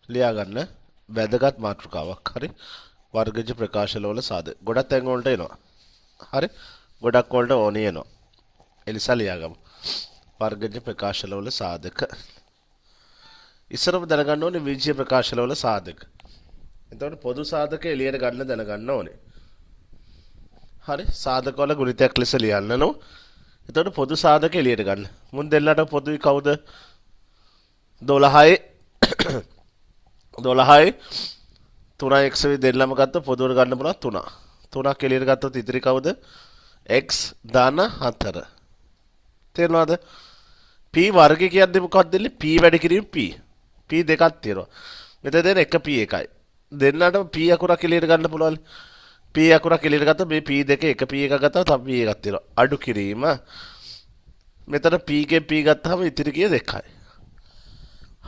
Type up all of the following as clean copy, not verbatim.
ලියා ගන්න වැදගත් මාතෘකාවක්. හරි. වර්ගජ ප්‍රකාශන වල සාධක. ගොඩක් තැන් වලට එනවා. හරි. ගොඩක් වලට ඕනේ එනවා. ඒ නිසා ලියාගමු. වර්ගජ ප්‍රකාශන වල සාධක. ඉස්සරම දැනගන්න ඕනේ විජ්‍ය ප්‍රකාශන වල සාධක. එතකොට පොදු සාධක එළියට ගන්න දැනගන්න ඕනේ. හරි. සාධක වල ගුණිතයක් ලෙස ලියන්න නෝ. එතකොට පොදු සාධක එළියට ගන්න. මුන් දෙන්නට පොදුයි කවුද? 12යි 12යි 3යි x දෙන්නම ගත්තොත් පොදුවට ගන්න පුළුවන් 3. 3ක් එළියට ගත්තොත් ඉතිරි කවුද? x ධන 4. තේරෙනවද? p වර්ගය කියන්නේ මොකක්ද දෙන්නේ? p වැඩි කිරීම p. p දෙකක් තියෙනවා. මෙතන දෙන එක p එකයි. දෙන්නටම p අකුරක් එළියට ගන්න පුළුවන්. p අකුරක් එළියට ගත්තොත් මේ p දෙක එක p එකක් ගත්තා තව p එකක් තියෙනවා. අඩු කිරීම. මෙතන p ගේ p ගත්තාම ඉතිරි කිය 2යි.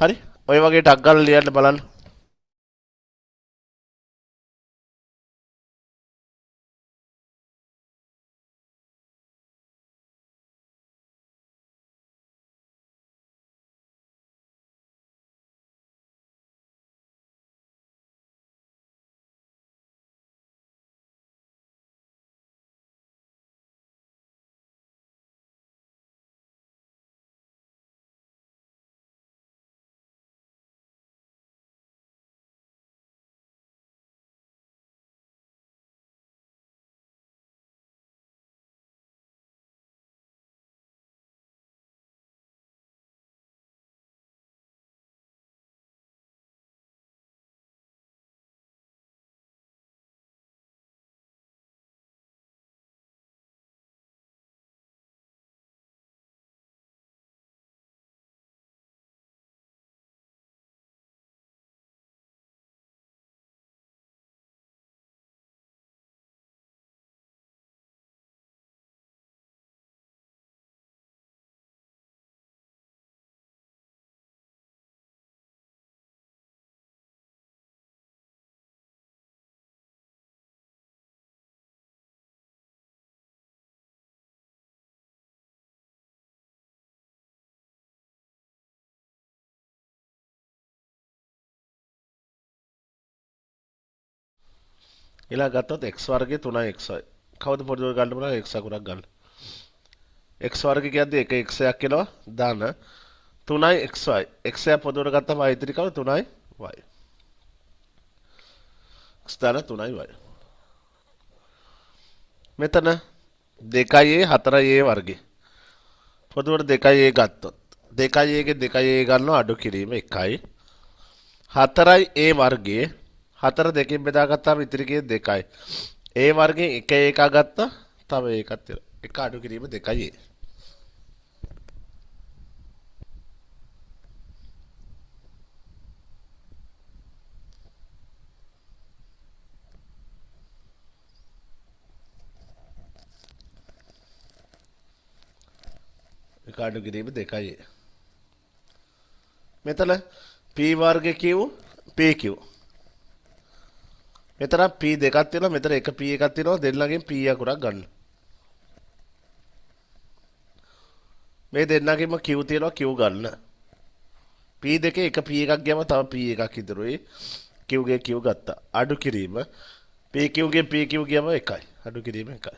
හරි? ඔය වගේ ටක් ගාලා ලියන්න බලන්න. ඊළඟ ගත්තොත් x වර්ගය 3යි xy. කවුද පොදුවට ගන්න පුළුවන් x අකුරක් ගන්න. x වර්ගය කියන්නේ එක x එකක් එනවා ධන 3යි xy. x එක පොදුවට ගත්තම ඉතිරි කව 3යි y. x ධන 3යි y. මෙතන 2යි a 4යි a වර්ගය. පොදුවට 2යි a ගත්තොත් 2යි a ගේ 2යි a ගන්නවා අඩු කිරීම 1යි. 4යි a වර්ගයේ 4 දෙකෙන් බෙදාගත්තාම ඉතිරි ගියේ 2යි. a වර්ගයෙන් 1 එකක් ගත්තා තව එකක් තියෙනවා. එක අඩු කිරීම 2යි a. එක අඩු කිරීම 2යි a. මෙතන p වර්ග q pq. මෙතන p දෙකක් තියෙනවා මෙතන එක p එකක් තියෙනවා දෙන්නගෙන් p අකුරක් ගන්න. මේ දෙන්නගෙන්ම q තියෙනවා q ගන්න. p දෙකේ එක p එකක් ගියම තව p එකක් ඉතුරුයි. q ගේ q ගත්තා. අඩු කිරීම pq ගේ pq ගියම 1යි. අඩු කිරීම 1යි.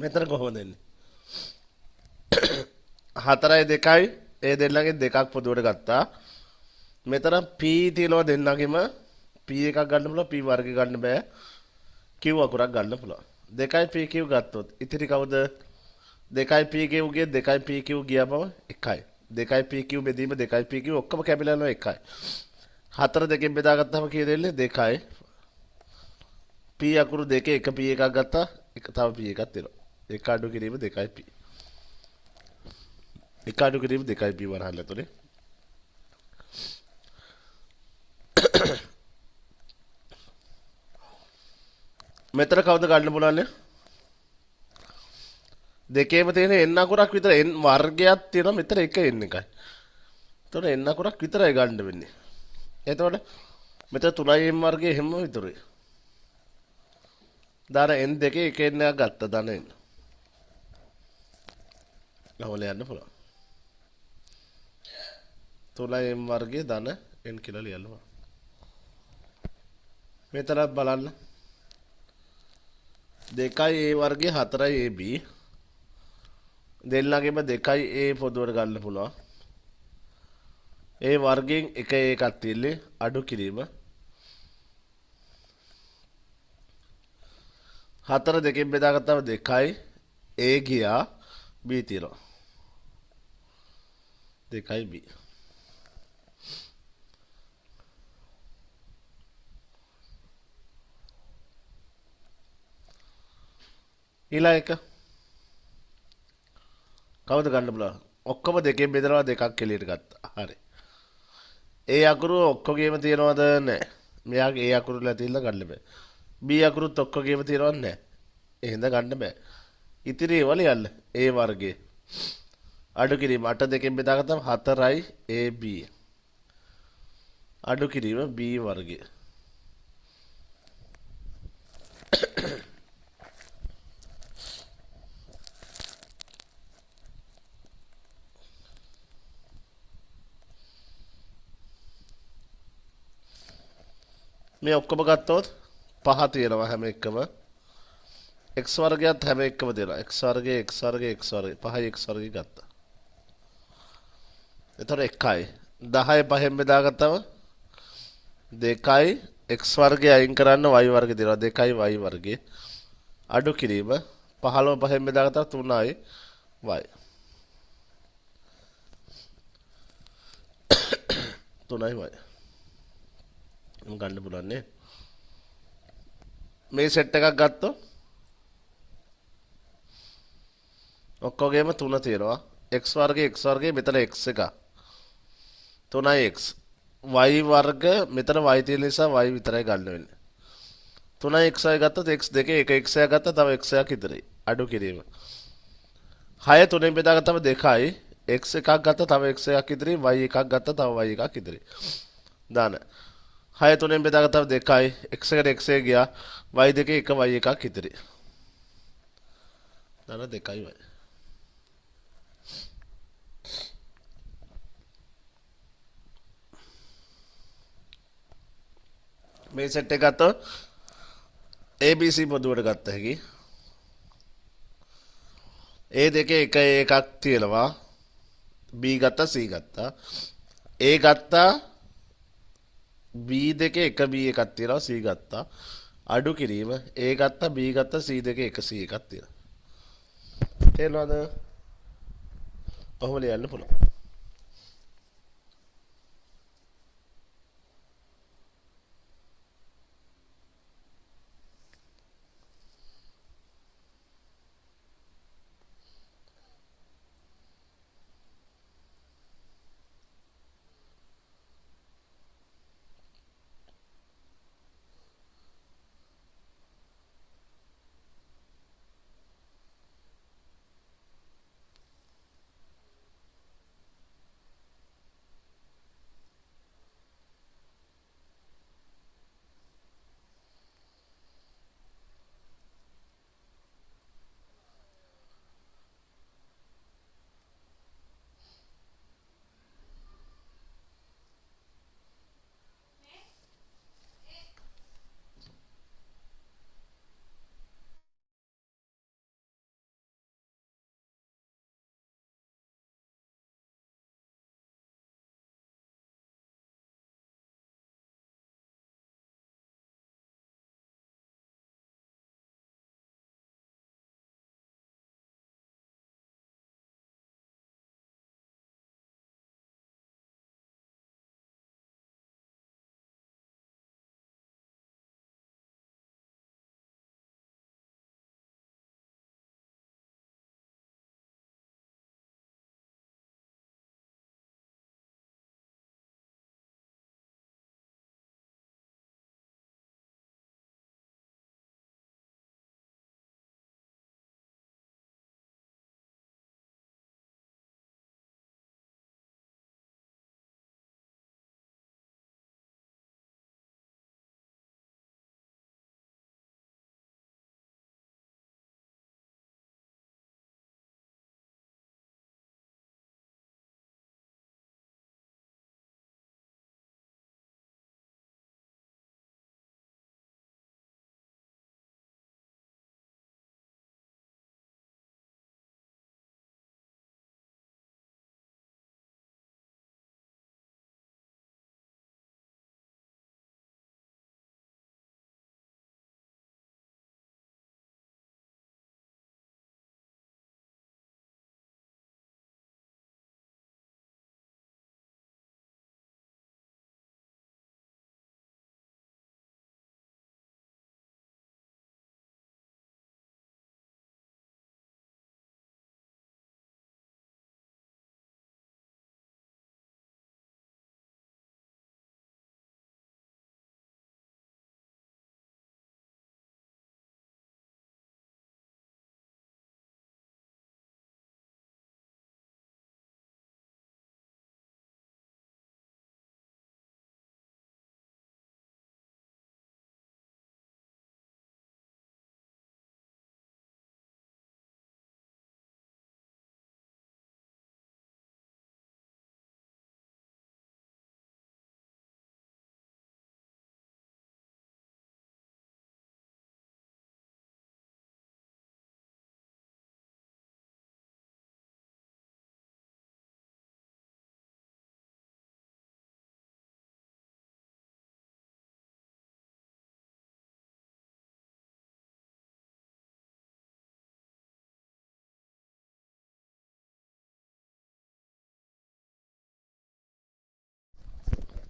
මෙතන කොහොමද එන්නේ? 4යි 2යි ඒ දෙන්නගෙන් දෙකක් පොදුවට ගත්තා. මෙතන p තියනවා දෙන්නගෙම p එකක් ගන්න පුළුවන් p වර්ගය ගන්න බෑ. q අකුරක් ගන්න පුළුවන්. 2යි pq ගත්තොත් ඉතිරි කවුද? 2යි pq ගේ 2යි pq ගියාම 1යි. 2යි pq බෙදීම 2යි pq ඔක්කොම කැපිලා යනවා 1යි. 4 දෙකෙන් බෙදාගත්තාම කී දෙන්නේ 2යි. p අකුරු දෙකේ එක p එකක් ගත්තා එක තව p එකක් තියෙනවා. එක අඩු කිරීම 2යි p. එක අඩු කිරීම 2යි p වරහන් ඇතුලේ. මෙතන කවුද ගන්න පුළුවන්? දෙකේම තියෙන n අකුරක් විතර n වර්ගයක් තියෙනවා මෙතන එක n එකයි. එතකොට n අකුරක් විතරයි ගන්න වෙන්නේ. එතකොට මෙතන 3යි m වර්ගයේ හැම විතරයි. දාන n දෙකේ එක n එකක් ගත්තා දාන n. ලවල යන්න පුළුවන්. 3යි m වර්ගයේ දාන n කියලා ලියන්න පුළුවන්. මෙතනත් බලන්න. 2යි a වර්ගයේ 4යි ab දෙල්ලගේම 2යි a පොදුවට ගන්න පුළුවන්. ඒ වර්ගයෙන් එක එකක් තියෙන්නේ අඩු කිරීම. 4 දෙකෙන් බෙදාගත්තම 2යි a ගියා b තියෙනවා. 2යි b. ඊළඟ එක කවුද ගන්න බලන්න. ඔක්කොම දෙකෙන් බෙදනවා දෙකක් එළියට ගත්තා. හරි. ඒ අකුරු ඔක්කොගේම තියනවද නැහැ. මෙයාගේ ඒ අකුරු ලැතිල්ල ගන්න බෑ. B අකුරුත් ඔක්කොගේම තියනවද නැහැ. එහෙනම් ගන්න බෑ. ඉතිරි ඒවා ලියන්න. A වර්ගයේ අඩු කිරීම 8 දෙකෙන් බෙදාගත්තම 4යි AB. අඩු කිරීම B වර්ගය. මේ ඔක්කොම ගත්තොත් පහ තියෙනවා හැම එකම. x වර්ගයත් හැම එකම තියෙනවා. x වර්ගය x වර්ගය x වර්ගය පහයි x වර්ගය ගත්තා. එතකොට 1යි 10 පහෙන් බෙදාගත්තම 2යි x වර්ගය අයින් කරන්න y වර්ගය දෙනවා. 2යි y වර්ගය. අඩු කිරීම 15 පහෙන් බෙදාගත්තම 3යි y. 3යි y. ගන්න පුළුවන් නේ. මේ සෙට් එකක් ගත්තොත් ඔක්කොගේම 3 තියෙනවා. x වර්ගය x වර්ගය මෙතන x එක. 3x y වර්ග මෙතන y තියෙන නිසා y විතරයි ගන්න වෙන්නේ. 3xy ගත්තොත් x දෙකේ එක x එකක් ගත්තා තව x එකක් ඉතිරි. අඩු කිරීම. 6 3ෙන් බෙදාගත්තම 2යි x එකක් ගත්තා තව x එකක් ඉතිරි y එකක් ගත්තා තව y එකක් ඉතිරි. දාන 6 3ෙන් බෙදාගත්තම 2යි x එකට x එක ගියා y දෙකේ එක y එකක් ඉතිරි. දාන 2යි y. මේ සෙට් එක ගත්තොත් ABC පොදුවට ගත්ත හැකි. A දෙකේ එක එකක් තියෙනවා. B ගත්තා C ගත්තා. A ගත්තා B දෙකේ එක B එකක් තියෙනවා C ගත්තා. අඩු කිරීම A ගත්තා B ගත්තා C දෙකේ එක C එකක් තියෙනවා. තේරෙනවද? කොහොමද ලියන්න පුළුවන්?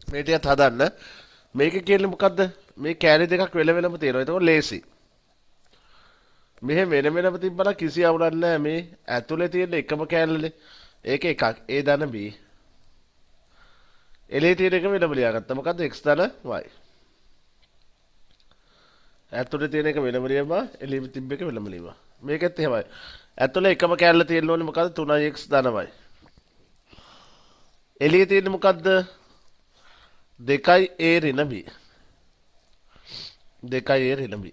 මේ ටිකත් හදන්න. මේක කියන්නේ මොකද්ද? මේ කෑලි දෙකක් වෙලම තියෙනවා. ඒක ලේසි. මෙහෙ වෙනම තිබ්බනම් කිසි අවුලක් නැහැ. මේ ඇතුලේ තියෙන එකම කෑල්ලනේ. ඒක එකක්. A ධන B. එලේ තියෙන එක වෙනම ලියාගත්තා. මොකද්ද? x ධන y. ඇතුලේ තියෙන එක වෙනම ලියපුවා. එළිය තිබ්බ එක වෙනම ලියපුවා. මේකෙත් එහෙමයි. ඇතුලේ එකම කෑල්ල තියෙන්න ඕනේ මොකද්ද? 3x ධන y. එළිය තියෙන්නේ මොකද්ද? 2a ඍණ b. 2a ඍණ b.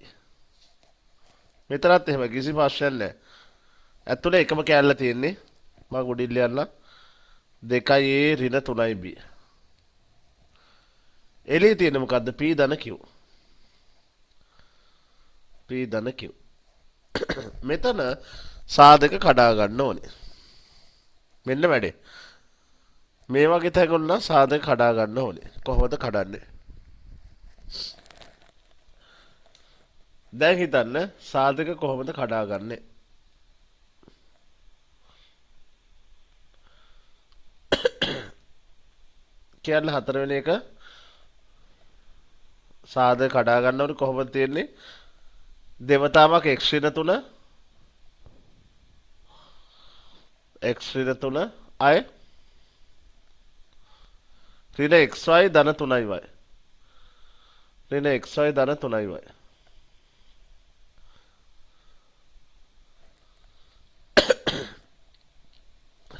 මෙතරත් එහෙම කිසි ප්‍රශ්නයක් නැහැ. ඇතුලේ එකම කෑල්ල තියෙන්නේ. මම ගොඩින් ලියන්න. 2a ඍණ 3b. එළිය තියෙන්නේ මොකද්ද? p ධන q. p ධන q. මෙතන සාධක කඩා ගන්න ඕනේ. මෙන්න වැඩේ. මේ වගේ තැගොන්න සාධක කඩා ගන්න ඕනේ. කොහොමද කඩන්නේ? දැන් හිතන්න සාධක කොහොමද කඩාගන්නේ? කියන්න හතරවෙනි එක සාධක කඩා ගන්න ඕනේ කොහොමද තියෙන්නේ? දෙවතාවක් x ඍණ 3 x ඍණ 3 අය ඍණ xy ධන 3y ඍණ xy ධන 3y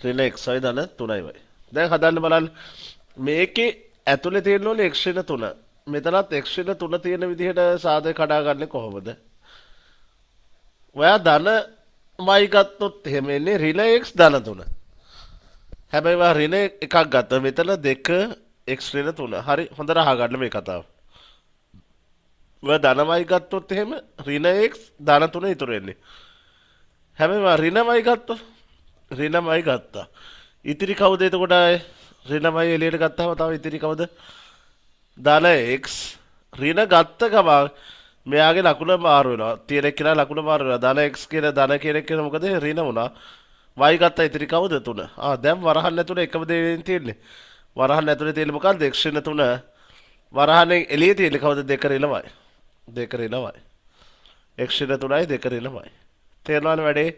ඍණ xy ධන 3y. දැන් හදන්න බලන්න. මේකේ ඇතුලේ තියෙන්න ඕනේ x ඍණ 3. මෙතනත් x ඍණ 3 තියෙන විදිහට සාධක කඩාගන්නේ කොහොමද? ඔයා ධන y ගත්තොත් එහෙම එන්නේ ඍණ x ධන 3. හැබැයි ඔයා ඍණ එකක් ගත්තා. මෙතන 2 x ඍණ 3. හරි හොඳට අහගන්න මේ කතාව. ඔයා ධන y ගත්තොත් එහෙම ඍණ x ධන 3 ඉතුරු වෙන්නේ. හැබැයි ඔයා ඍණ y ගත්තොත් ඍණ y ගත්තා. ඉතිරි කවුද එතකොට ආයේ? ඍණ y එළියට ගත්තාම තව ඉතිරි කවුද? ධන x ඍණ ගත්ත ගමන් මෙයාගේ ලකුණ මාරු වෙනවා. තියෙන එක්කෙනා ලකුණ මාරු වෙනවා. ධන x කියන ධන කියන එක මොකද ඍණ වුණා. y ගත්තා ඉතිරි කවුද 3. දැන් වරහන් ඇතුලේ එකම දේ තියෙන්නේ. වරහන් ඇතුලේ තියෙන්නේ මොකක්ද? x ඍණ 3. වරහනේ එළියේ තියෙන්නේ කවුද? 2 ඍණ y. 2 ඍණ y. x ඍණ 3යි 2 ඍණ y. තේරෙනවද වැඩේ?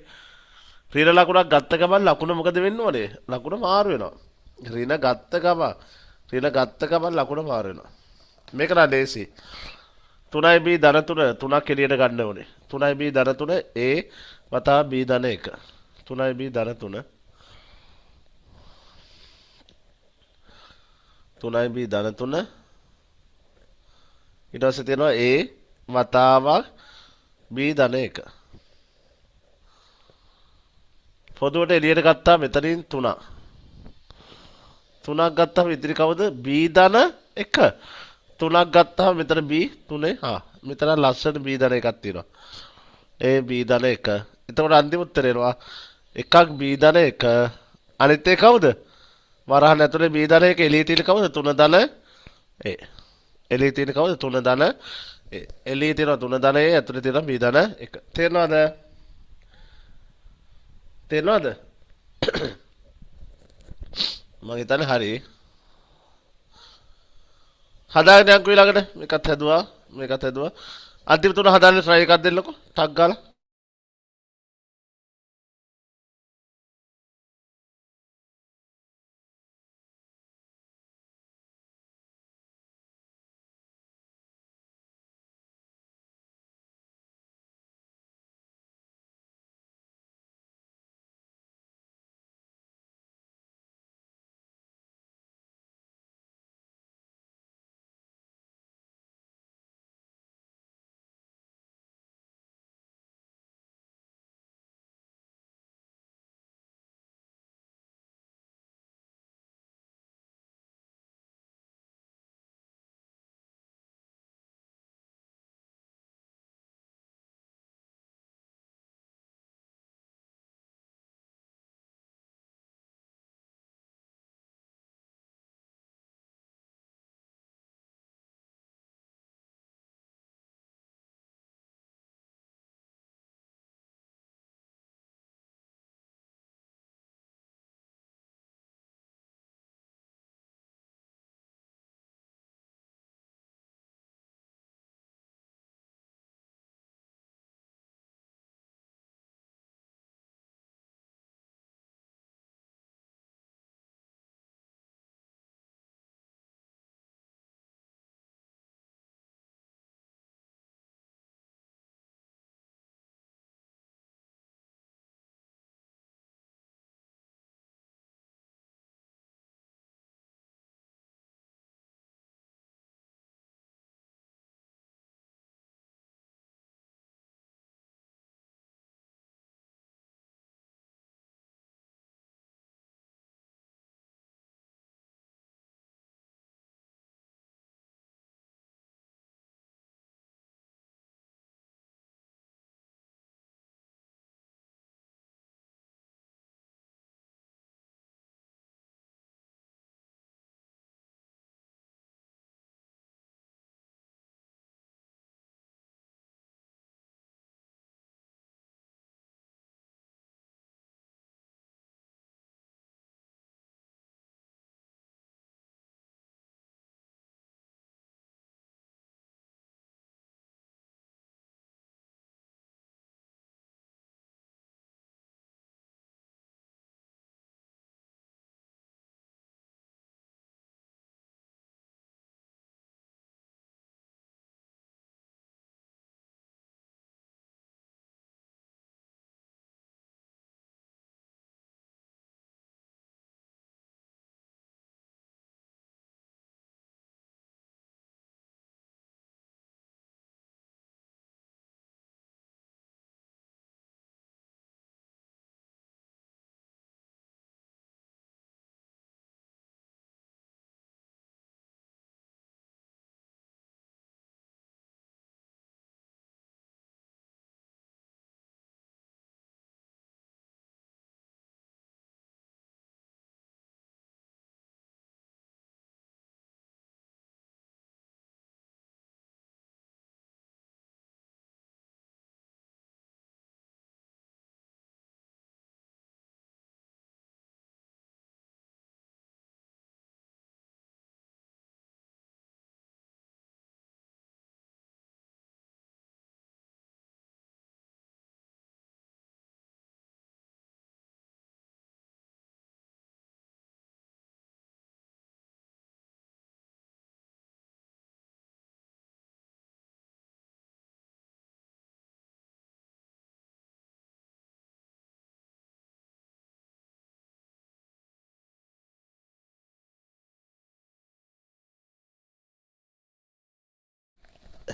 ඍණ ලකුණක් ගත්ත ගමන් ලකුණ මොකද වෙන්න ඕනේ? ලකුණ මාරු වෙනවා. ඍණ ගත්ත ගමන් ලකුණ මාරු වෙනවා. මේක නම් ලේසි. 3b ධන 3 3ක් එළියට ගන්න ඕනේ. 3b ධන 3 a වතා b ධන 1. 3b ධන 3 3b ධන 3 ඊට පස්සේ තියෙනවා a වතාවක් b ධන 1. පොදුවට එළියට ගත්තා මෙතනින් 3. 3ක් ගත්තාම ඉතිරි කවුද? b ධන 1. 3ක් ගත්තාම මෙතන b 3 මෙතන ලස්සන b ධන එකක් තියෙනවා. a b ධන 1. එතකොට අන්තිම උත්තරේ එනවා එකක් b ධන 1. අනිත් එක කවුද? වරහන් ඇතුලේ b ධන 1 එළියේ තියෙන කවුද? 3 ධන a. එළියේ තියෙන කවුද? 3 ධන a. එළියේ තියෙනවා 3 ධන a ඇතුලේ තියෙනවා b ධන 1. තේරෙනවද? තේරෙනවද? මම හිතන්නේ හරි. හදාගෙන යන්කෝ ඊළඟට මේකත් හැදුවා. අන්තිම තුන හදාන්න try එකක් දෙන්නකෝ. ටක් ගාලා.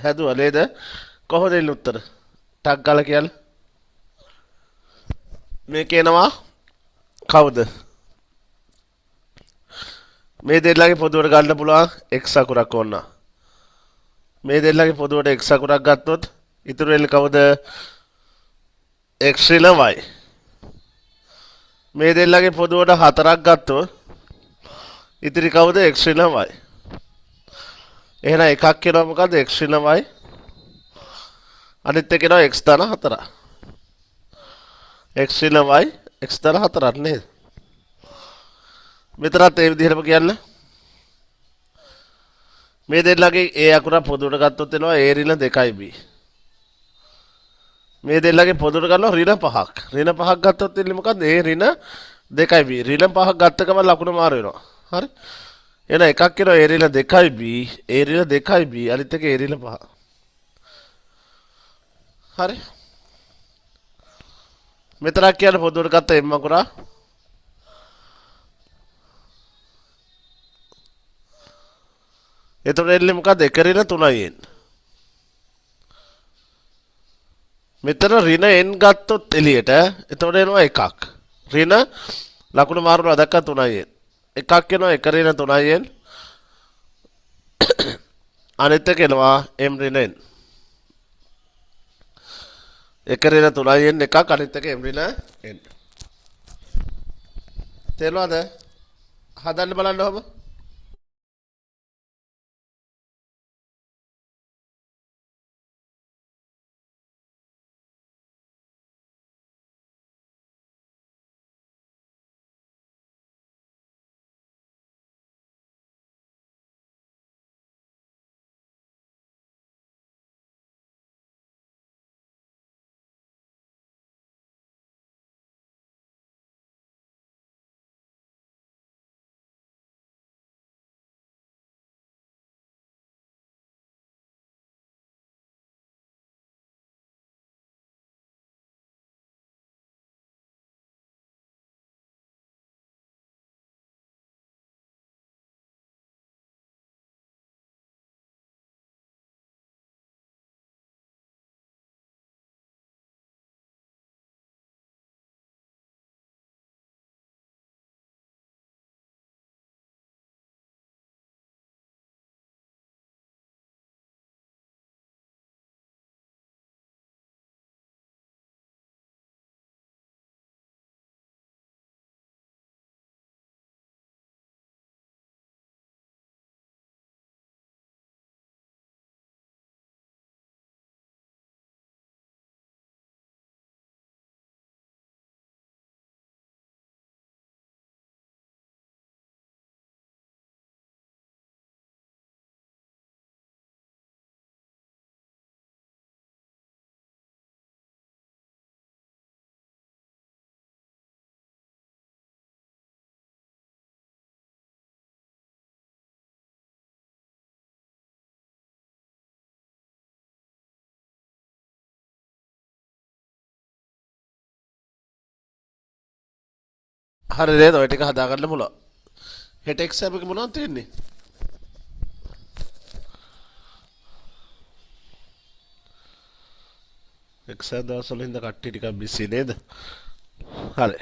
හැදුවා නේද? කොහොමද එන්නේ උත්තර? ටක් ගාලා කියන්න. මේ කියනවා කවුද? මේ දෙල්ලගේ පොදුවට ගන්න පුළුවන් x අකුරක් ඕන. මේ දෙල්ලගේ පොදුවට x අකුරක් ගත්තොත් ඉතුරු වෙන්නේ කවුද? x ඍණ y. මේ දෙල්ලගේ පොදුවට 4ක් ගත්තොත් ඉතිරි කවුද? x ඍණ y. එහෙනම් එකක් කියනවා මොකද්ද? x ඍණ y. අනිත් එක කියනවා x ධන 4. x ඍණ y x ධන 4ක් නේද? මෙතරත් ඒ විදිහටම කියන්න. මේ දෙල්ලගේ a අකුර පොදුවට ගත්තොත් එනවා a ඍණ 2b. මේ දෙල්ලගේ පොදුවට ගන්නවා ඍණ 5ක්. ඍණ 5ක් ගත්තොත් එන්නේ මොකද්ද? a ඍණ 2b. ඍණ 5ක් ගත්ත ගමන් ලකුණ මාරු වෙනවා. හරි? එහෙනම් එකක් කියනවා a ඍණ 2b, a ඍණ 2b, අනිත් එක a ඍණ 5. හරි? මෙතරක් කියන පොදුවට ගත්ත m අකුර එතකොට එන්නේ මොකද්ද? 1 ඍණ 3යි එන්නේ. මෙතන ඍණ n ගත්තොත් එළියට එතකොට එනවා එකක්. ඍණ ලකුණු මාරුනවා දැක්ක 3යි එන්නේ. එකක් එනවා 1 ඍණ 3යි එන්නේ. අනිත් එක එනවා m ඍණ n. 1 ඍණ 3යි එන්නේ එකක්, අනිත් එක m ඍණ n. තේරුණාද? හදන්න බලන්න ඔබ. හරි නේද? ඔය ටික හදාගන්න පුළුවන්. හෙට එක්සෑම් එක මොනවද තියෙන්නේ? එක්සෑම් දවස්වල ඉඳ කට්ටිය ටිකක් බිසි නේද? හරි.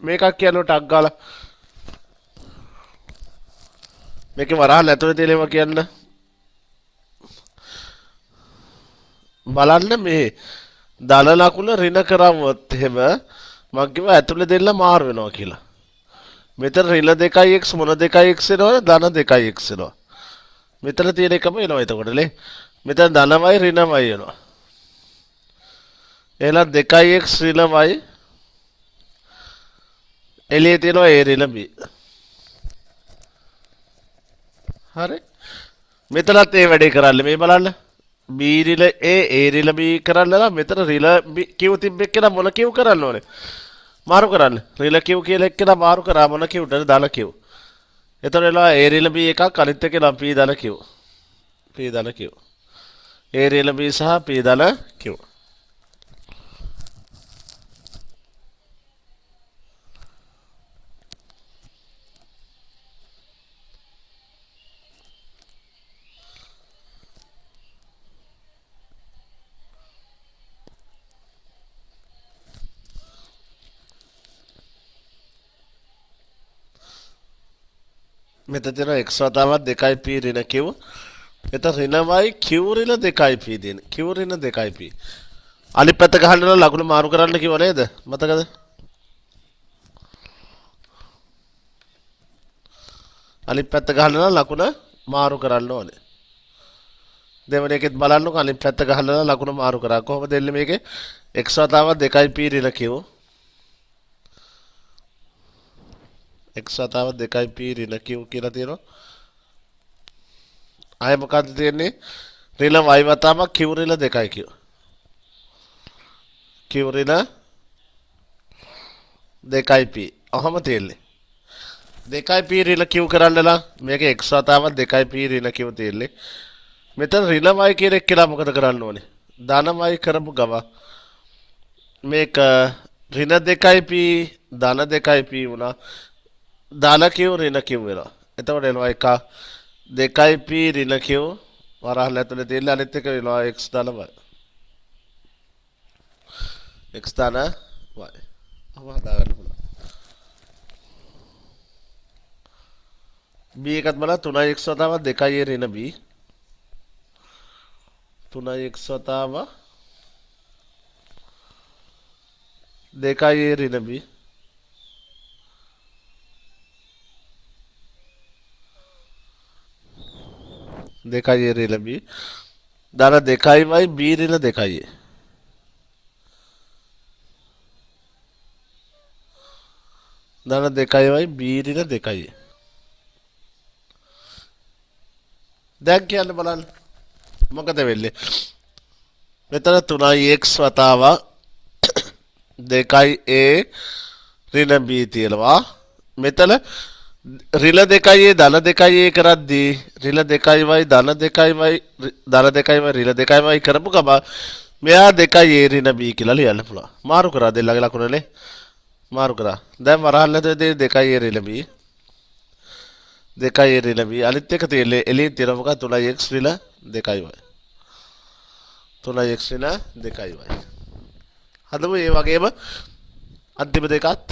මේකක් කියනවා ටක් ගාලා. මේකේ වරහන් ඇතුලේ තියෙන ඒවා කියන්න. බලන්න මේ ධන ලකුණ ඍණ කරවුවොත් එහෙම මම කිව්වා ඇතුලේ දෙන්න මාරු වෙනවා කියලා. මෙතන ඍණ 2x මොන 2x එනවද? ධන 2x එනවා. මෙතන තියෙන එකම එනවා එතකොට නේ. මෙතන ධනමයි ඍණමයි එනවා. එහෙනම් 2x ඍණමයි එළියේ තියෙනවා a ඍණ b. හරි. මෙතනත් ඒ වැඩේ කරන්න මේ බලන්න. b ඍණ a ඍණ b කරන්න නම් මෙතන ඍණ q තිබ්බෙක් කියලා මොන q කරන්න ඕනේ? මාරු කරන්න. ඍණ q කියලා එක්කෙනා මාරු කරා මොන qටද? ධන q. එතකොට එනවා a ඍණ b එකක්, අනිත් එක එනවා p ධන q. p ධන q. a ඍණ b සහ p ධන q. මෙතන තියෙනවා x වතාවක් 2p ඍණ q. එතන ඍණ y q ඍණ 2p දෙන. q ඍණ 2p. අනිත් පැත්ත ගහන්න ලකුණු මාරු කරන්න කිව්ව නේද? මතකද? අනිත් පැත්ත ගහන්න ලකුණ මාරු කරන්න ඕනේ. දෙවෙනි එකෙත් බලන්නකො අනිත් පැත්ත ගහලා ලකුණ මාරු කරා. කොහොමද එන්නේ මේකේ? x වතාවක් 2p ඍණ q. x වතාවක් 2p ඍණ q කියලා තියෙනවා. ආයෙ මොකද්ද තියෙන්නේ? ඍණ y වතාවක් q ඍණ 2q. q ඍණ 2p. ඔහම තියෙන්නේ. 2p ඍණ q කරන්නලා මේකේ x වතාවක් 2p ඍණ q තියෙන්නේ. මෙතන ඍණ y කියන එක කියලා මොකද කරන්න ඕනේ? ධන y කරපු ගම මේක ඍණ 2p ධන 2p වුණා. ධන q ඍණ q වෙනවා. එතකොට එනවා එක 2p ඍණ q වරහන් ඇතුලේ තියෙන අනිත් එක වෙනවා x ධන y. x ධන y. අපව හදාගන්න පුළුවන්. b එකත් බලන්න 3x වතාවක් 2a ඍණ b. 3x වතාවක් 2a ඍණ b. දෙකයි ඍණ b. ධන 2යි b ඍණ 2යි. ධන 2යි b ඍණ 2යි. දැන් කියන්න බලන්න. මොකද වෙන්නේ? මෙතන 3x වතාවක් 2a ඍණ b තියෙනවා. මෙතන ඍණ 2a ධන 2a කරද්දී ඍණ 2y ධන 2y ධන 2y ඍණ 2y කරපු ගම මෙයා 2a ඍණ b කියලා ලියන්න පුළුවන්. මාරු කරා දෙල්ලගේ ලකුණනේ. මාරු කරා. දැන් වරහන් ඇතුලේ 2a ඍණ b 2a ඍණ b අනිත් එක තියෙන්නේ එළියෙන් තියෙන මොකක්ද 3x ඍණ 2y 3x ඍණ 2y. හදමු මේ වගේම අන්තිම දෙකත්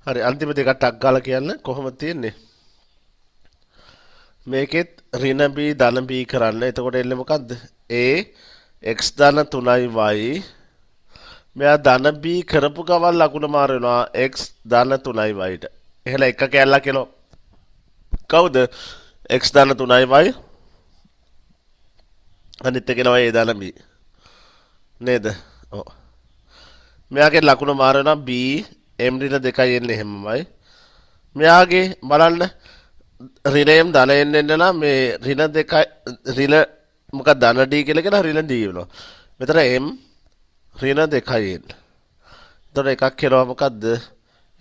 හරි අන්තිම දෙක ටක් ගාලා කියන්න කොහොමද තියෙන්නේ? මේකෙත් ඍණ b ධන b කරන්න. එතකොට එන්නේ මොකද්ද? a x ධන 3y මෙයා ධන b කරපු ගමන් ලකුණ මාර වෙනවා x ධන 3y ට. එහෙනම් එක කැල්ලක් එනවා. කවුද? x ධන 3y අනිත් එක එනවා a ධන b නේද? ඔව්. මෙයාගේ ලකුණ මාර වෙනවා b m ඍණ 2යි එන්නේ එහෙමමයි. මෙයාගේ බලන්න ඍණයෙන් ධනයෙන් එන්න නම් මේ ඍණ 2 ඍණ මොකක්ද ධන d කියලා කියන ඍණ d වෙනවා. මෙතන m ඍණ 2යි එන්න. එතකොට එකක් එනවා මොකද්ද?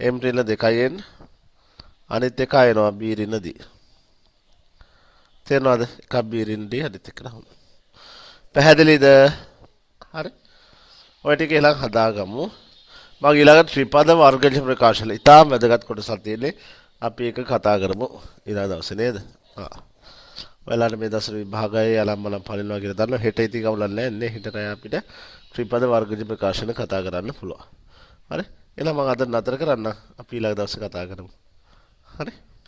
m ඍණ 2යි එන්න. අනිත් එක එනවා b ඍණ d. තේරෙනවද? එකක් b ඍණ d අනිත් එක නහම. පැහැදිලිද? හරි. ඔය ටික ඊළඟ හදාගමු. මම ඊළඟ ත්‍රිපද වර්ගජ ප්‍රකාශන ඉතාම වැදගත් කොටසක් තියෙන්නේ. අපි ඒක කතා කරමු ඊළඟ දවසේ නේද? ඔයාලට මේ දවස් විභාගයේ යලම්මලම් පනිනවා කියලා දන්නවා. හෙට ඉතින් කවුලක් නැහැ නේ. හෙට රෑ අපිට ත්‍රිපද වර්ගජ ප්‍රකාශන කතා කරන්න පුළුවන්. හරි. එහෙනම් මම අද නතර කරන්න. අපි ඊළඟ දවසේ කතා කරමු. හරි.